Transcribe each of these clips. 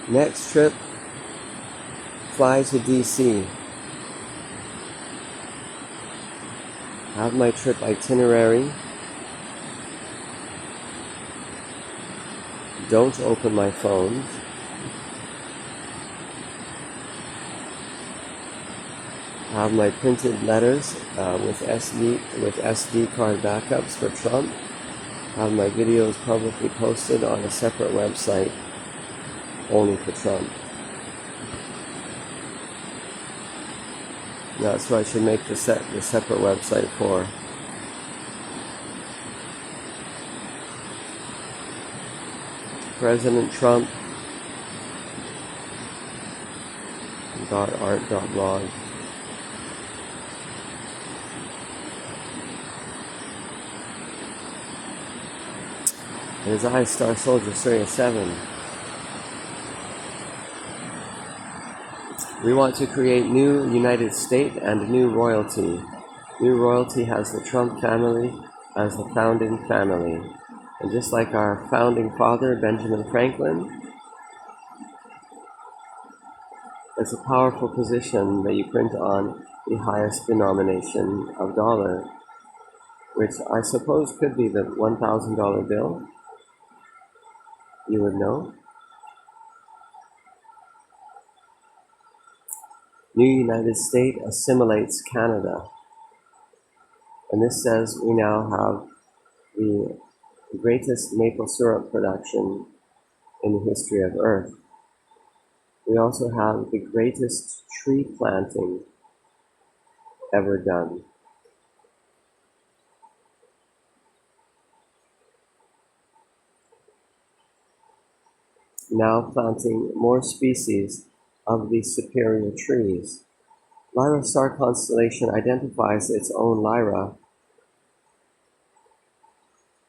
Next trip, fly to DC. Have my trip itinerary. Don't open my phone. Have my printed letters with SD card backups for Trump. Have my videos publicly posted on a separate website only for Trump. That's what I should make the separate website for. President Trump .art.blog. It is I, Star Soldier Sirius 7. We want to create new United States and new royalty. New royalty has the Trump family as the founding family. And just like our founding father, Benjamin Franklin, it's a powerful position that you print on the highest denomination of dollar, which I suppose could be the $1,000 bill. You would know. New United States assimilates Canada. And this says we now have the greatest maple syrup production in the history of Earth. We also have the greatest tree planting ever done. Now planting more species of these superior trees. Lyra star constellation identifies its own Lyra,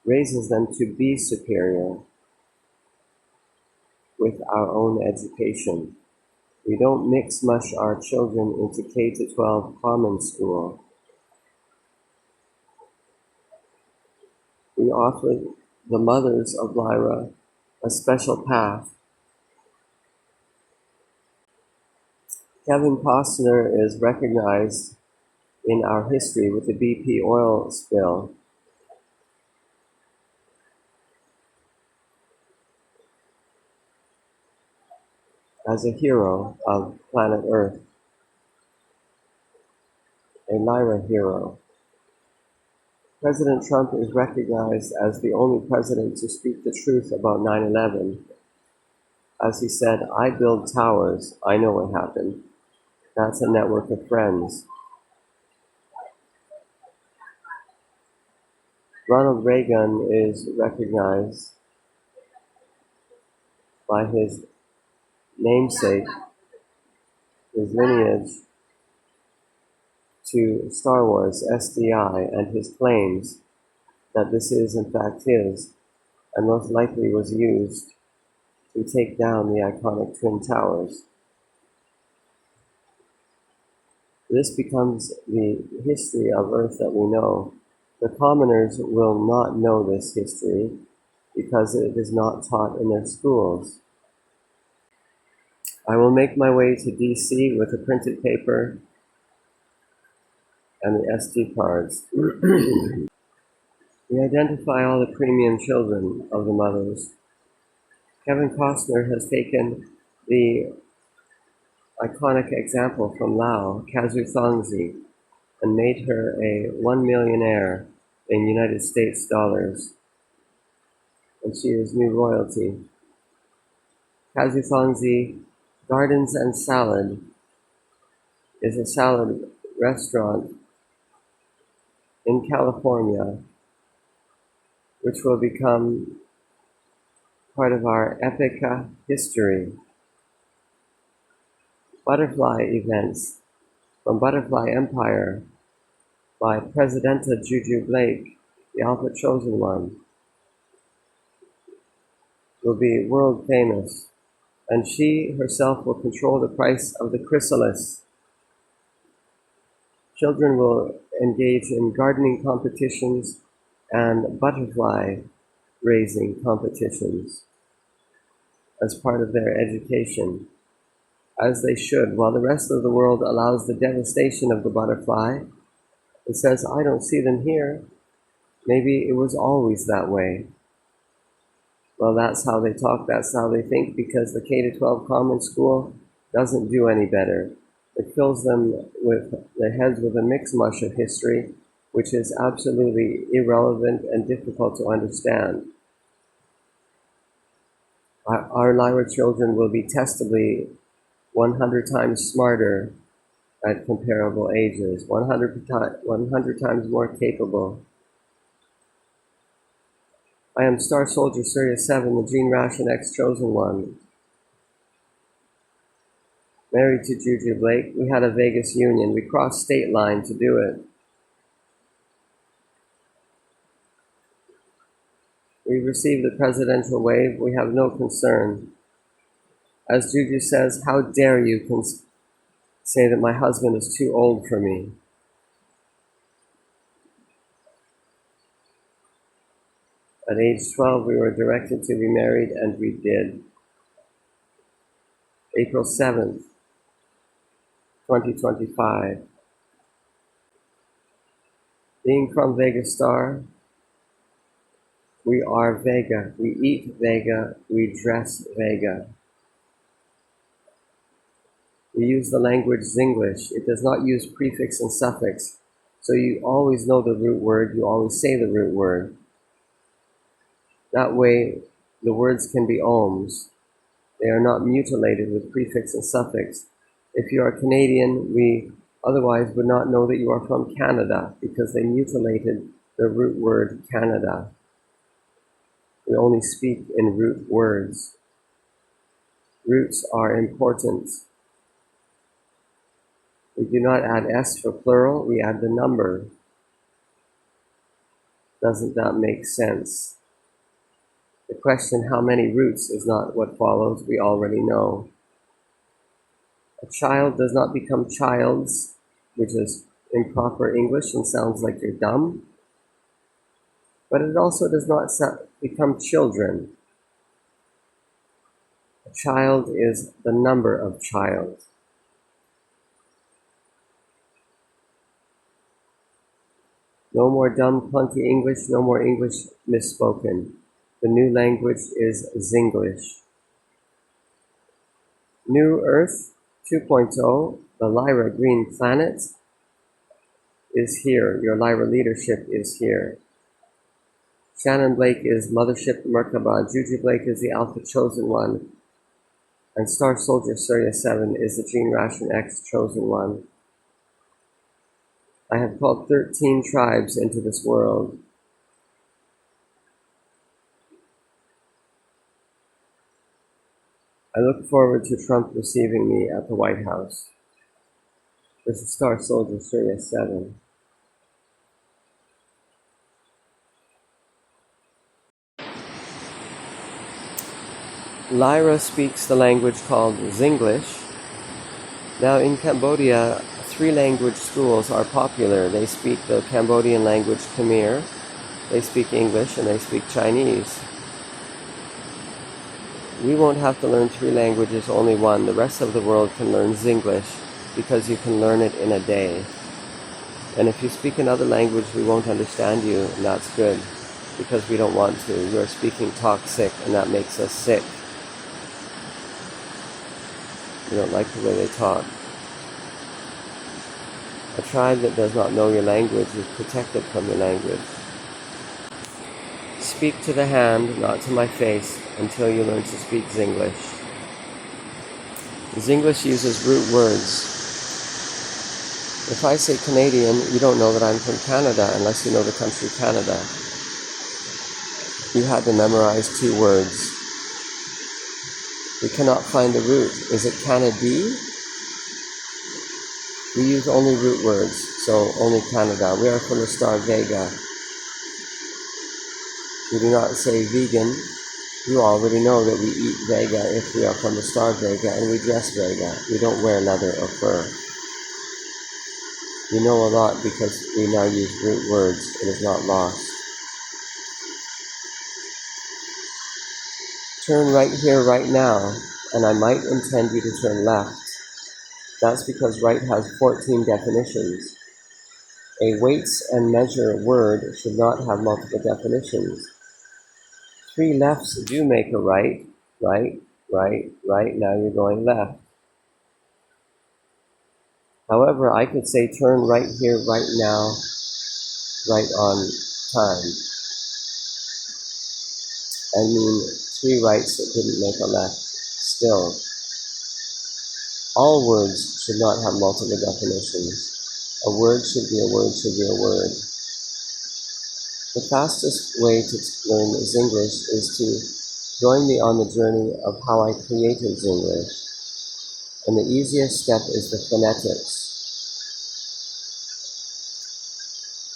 raises them to be superior with our own education. We don't mix mush our children into K-12 common school. We offer the mothers of Lyra a special path. Kevin Costner is recognized in our history with the BP oil spill. As a hero of planet Earth, a Lyra hero. President Trump is recognized as the only president to speak the truth about 9/11. As he said, I build towers, I know what happened. That's a network of friends. Ronald Reagan is recognized by his namesake, his lineage to Star Wars, SDI, and his claims that this is in fact his, and most likely was used to take down the iconic Twin Towers. This becomes the history of Earth that we know. The commoners will not know this history because it is not taught in their schools. I will make my way to DC with the printed paper and the SD cards. We identify all the premium children of the mothers. Kevin Costner has taken the iconic example from Lao, Kazu Thongzi, and made her a 1 millionaire in United States dollars. And she is new royalty. Kazu Thongzi Gardens and Salad is a salad restaurant in California, which will become part of our epic history. Butterfly events from Butterfly Empire by Presidenta Juju Blake, the Alpha Chosen One, will be world famous, and she herself will control the price of the chrysalis. Children will engage in gardening competitions and butterfly raising competitions. as part of their education, as they should. While the rest of the world allows the devastation of the butterfly, it says, I don't see them here. Maybe it was always that way. Well, that's how they talk, that's how they think, because the K-12 common school doesn't do any better. It fills them with their heads with a mixed mush of history, which is absolutely irrelevant and difficult to understand. Our Lyra children will be testably 100 times smarter at comparable ages, 100 times more capable. I am Star Soldier Sirius 7, the Gene Ration X Chosen One. Married to Juju Blake, we had a Vegas union. We crossed state line to do it. We received the presidential wave. We have no concern. As Juju says, how dare you say that my husband is too old for me? At age 12, we were directed to be married, and we did. April 7th, 2025. Being from Vega Star, we are Vega. We eat Vega. We dress Vega. We use the language Zinglish. It does not use prefix and suffix. So you always know the root word. You always say the root word. That way, the words can be ohms. They are not mutilated with prefix and suffix. If you are Canadian, we otherwise would not know that you are from Canada because they mutilated the root word Canada. We only speak in root words. Roots are important. We do not add S for plural, we add the number. Doesn't that make sense? The question, how many roots, is not what follows, we already know. A child does not become childs, which is improper English and sounds like you're dumb. But it also does not become children. A child is the number of child. No more dumb, clunky English, no more English misspoken. The new language is Zinglish. New Earth 2.0, the Lyra Green Planet, is here. Your Lyra leadership is here. Shannon Blake is Mothership Merkaba. Juju Blake is the Alpha Chosen One. And Star Soldier Sirius 7 is the Gene Ration X Chosen One. I have called 13 tribes into this world. I look forward to Trump receiving me at the White House. This is Star Soldier Sirius 7. Lyra speaks the language called Zinglish. Now in Cambodia, 3 language schools are popular. They speak the Cambodian language Khmer, they speak English, and they speak Chinese. We won't have to learn 3 languages, only 1. The rest of the world can learn Zinglish because you can learn it in a day. And if you speak another language, we won't understand you, and that's good because we don't want to. You're speaking toxic, and that makes us sick. We don't like the way they talk. A tribe that does not know your language is protected from your language. Speak to the hand, not to my face, until you learn to speak Zinglish. Zinglish uses root words. If I say Canadian, you don't know that I'm from Canada unless you know the country Canada. You had to memorize 2 words. We cannot find the root. Is it Canada? We use only root words, so only Canada. We are from the star Vega. We do not say vegan. You already know that we eat Vega if we are from the star Vega, and we dress Vega. We don't wear leather or fur. We know a lot because we now use root words. It is not lost. turn right here, right now, and I might intend you to turn left. That's because right has 14 definitions. A weights and measure word should not have multiple definitions. 3 lefts do make a right, right, right, right, now you're going left. However, I could say turn right here, right now, right on time, and mean 3 rights that didn't make a left. Still, all words should not have multiple definitions. A word should be a word should be a word. The fastest way to learn Zinglish is to join me on the journey of how I created Zinglish. And the easiest step is the phonetics.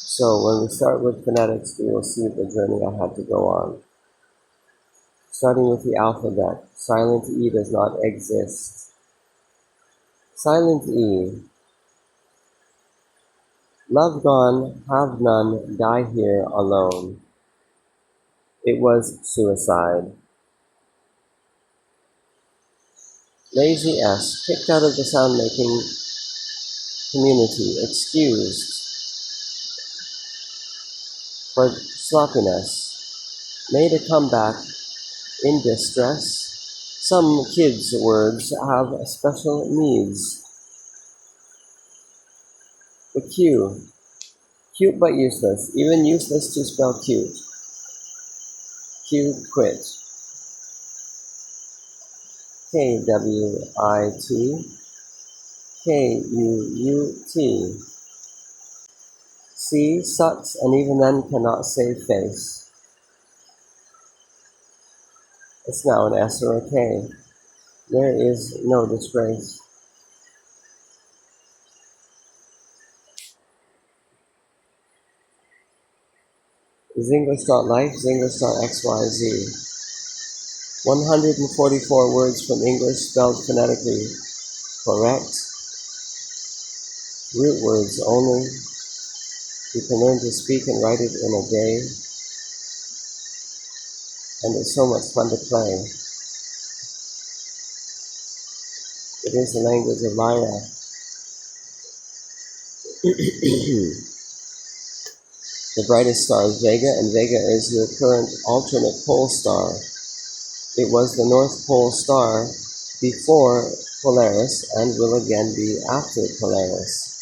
So when we start with phonetics, we will see the journey I had to go on. Starting with the alphabet, silent E does not exist. Silent E. Love gone, have none, die here alone. It was suicide. Lazy S, kicked out of the sound-making community, excused for sloppiness, made a comeback in distress. Some kids' words have special needs. The Q, cute but useless, even useless to spell cute. Q, quit. K-W-I-T, K-U-U-T. C, sucks, and even then cannot save face. It's now an S or a K. There is no disgrace. Zinglish.life, Zinglish.xyz. 144 words from English spelled phonetically correct. Root words only. You can learn to speak and write it in a day. And it's so much fun to play. It is the language of Lyra. The brightest star is Vega, and Vega is your current alternate pole star. It was the North Pole star before Polaris and will again be after Polaris.